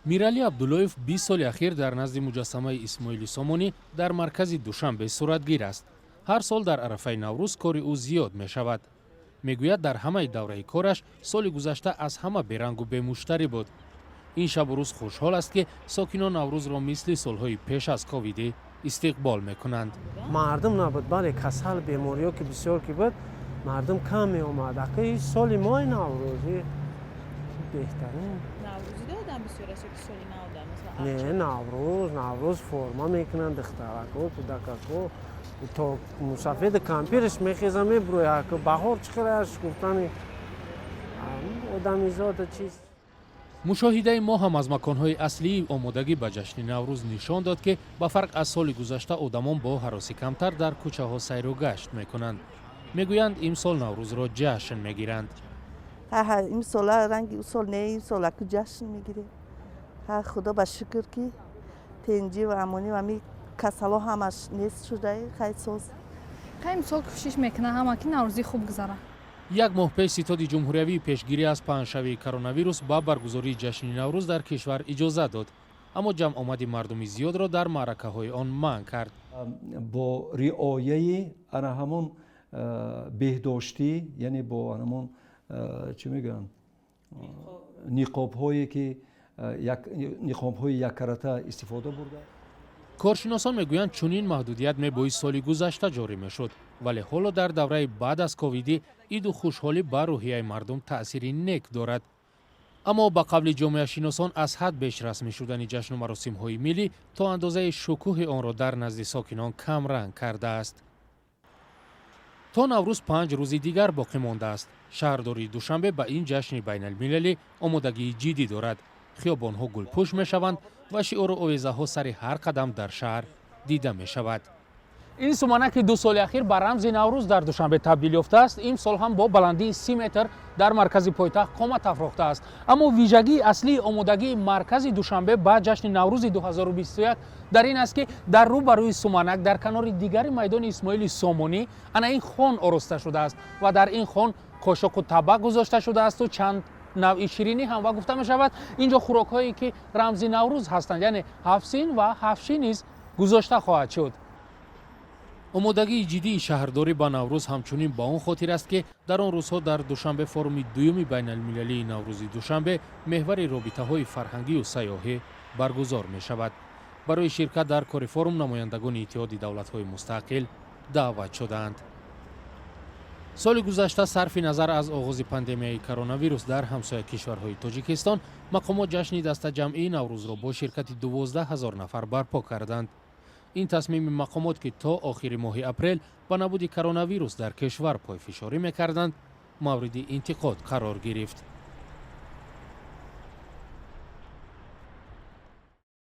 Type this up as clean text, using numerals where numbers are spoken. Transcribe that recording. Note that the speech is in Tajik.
мирали абдуллоев 20 соли ахир дар назди муҷассамаи исмоили сомонӣ дар маркази душанбе суратгир аст. ҳар сол дар арафаи наврӯз кори ӯ зиёд мешавад. мегӯяд дар ҳамаи давраи кораш соли гузашта аз ҳама берангу бемуштарӣ буд. ин шабу рӯз хушҳол аст ки сокинон наврӯзро мисли солҳои пеш аз ковидӣ истиқбол мекунанд. мардум набуд, бале касал бемориё ки бисёр ки буд, мардум кам меомад. Аки соли мои наврӯзӣ беҳтарин. наврӯзида одам бисёр аст ё ки соли нав дар масалан Не, наврӯз форма мекунанд духтарако, кӯдакако. То мусафеди кампириш мехеза мебурӯяд, баҳор чӣ қадар гуфтани одамизода чист. мушоҳидаи мо ҳам аз маконҳои аслии омодагӣ ба ҷашни наврӯз нишон дод ки ба фарқ аз соли гузашта одамон бо ҳароси камтар дар кӯчаҳо сайру гашт мекунанд. мегӯянд имсол наврӯзро ҷашн мегиранд. имсола ранги усол не имсола ку ҷашн мегирем. худо ба шукр ки тенҷи ва амонӣ ва ми касало ҳамаш нест шуда хай соз. имсол кӯшиш мекунам ҳама ки наврӯзи хуб гузара. як моҳ пеш ситоди ҷумҳуриявии пешгирӣ аз паҳншавии коронавирус ба баргузории ҷашни наврӯз дар кишвар иҷозат дод, аммо ҷамъомади мардуми зиёдро дар маъракаҳои он манъ кард. бо риояи ана ҳамон беҳдоштӣ, яъне бо ҳамон чӣ мегӯянд ниқобҳое ки ниқобҳои яккарота истифода бурда. коршиносон мегӯянд чунин маҳдудият мебоис соли гузашта ҷорӣ мешуд, вале ҳоло дар давраи баъд аз ковидӣ иду хушҳолӣ ба рӯҳияи мардум таъсири нек дорад. аммо ба қавли ҷомеашиносон аз ҳад беш расмӣ шудани ҷашну маросимҳои миллӣ то андозаи шукӯҳи онро дар назди сокинон камранг кардааст. то наврӯз 5 рӯзи дигар боқӣ мондааст. шаҳрдории душанбе ба ин ҷашни байналмилалӣ омодагии ҷиддӣ дорад. хиёбонҳо гулпӯш мешаванд ва шиору овезаҳо сари ҳар қадам дар шаҳр дида мешавад. ин суманаки 2 соли ахир ба рамзи наврӯз дар душанбе табдил ёфтааст. имсол ҳам бо баландии 30 метр дар маркази пойтахт қомат афрохтааст. аммо вижагии аслии омодагии маркази душанбе ба ҷашни наврӯзи 2021 дар ин аст ки дар рӯбарӯи суманак дар канори дигари майдони исмоили сомонӣ ана ин хон ороста шудааст ва дар ин хон қошоқу табак гузошта шудаасту чанд навъи ширинӣ ҳам ва гуфта мешавад инҷо хӯрокҳое ки рамзи наврӯз ҳастанд, яъне ҳафсин ва ҳафшин низ гузошта хоҳад шуд. омодагии ҷиддии шаҳрдорӣ ба наврӯз ҳамчунин ба он хотир аст ки дар он рӯзҳо дар душанбе форуми дуюми байналмилалии наврӯзи душанбе меҳвари робитаҳои фарҳангию сайёҳӣ баргузор мешавад. барои ширкат дар кори форум намояндагони иттиҳоди давлатҳои мустақил даъват шудаанд. соли гузашта сарфи назар аз оғози пандемияи коронавирус дар ҳамсоя кишварҳои тоҷикистон мақомот ҷашни дастаҷамъии наврӯзро бо ширкати 12 000 нафар барпо карданд. ин тасмими мақомот ки то охири моҳи апрел ба набуди коронавирус дар кишвар пойфишорӣ мекарданд мавриди интиқод қарор гирифт.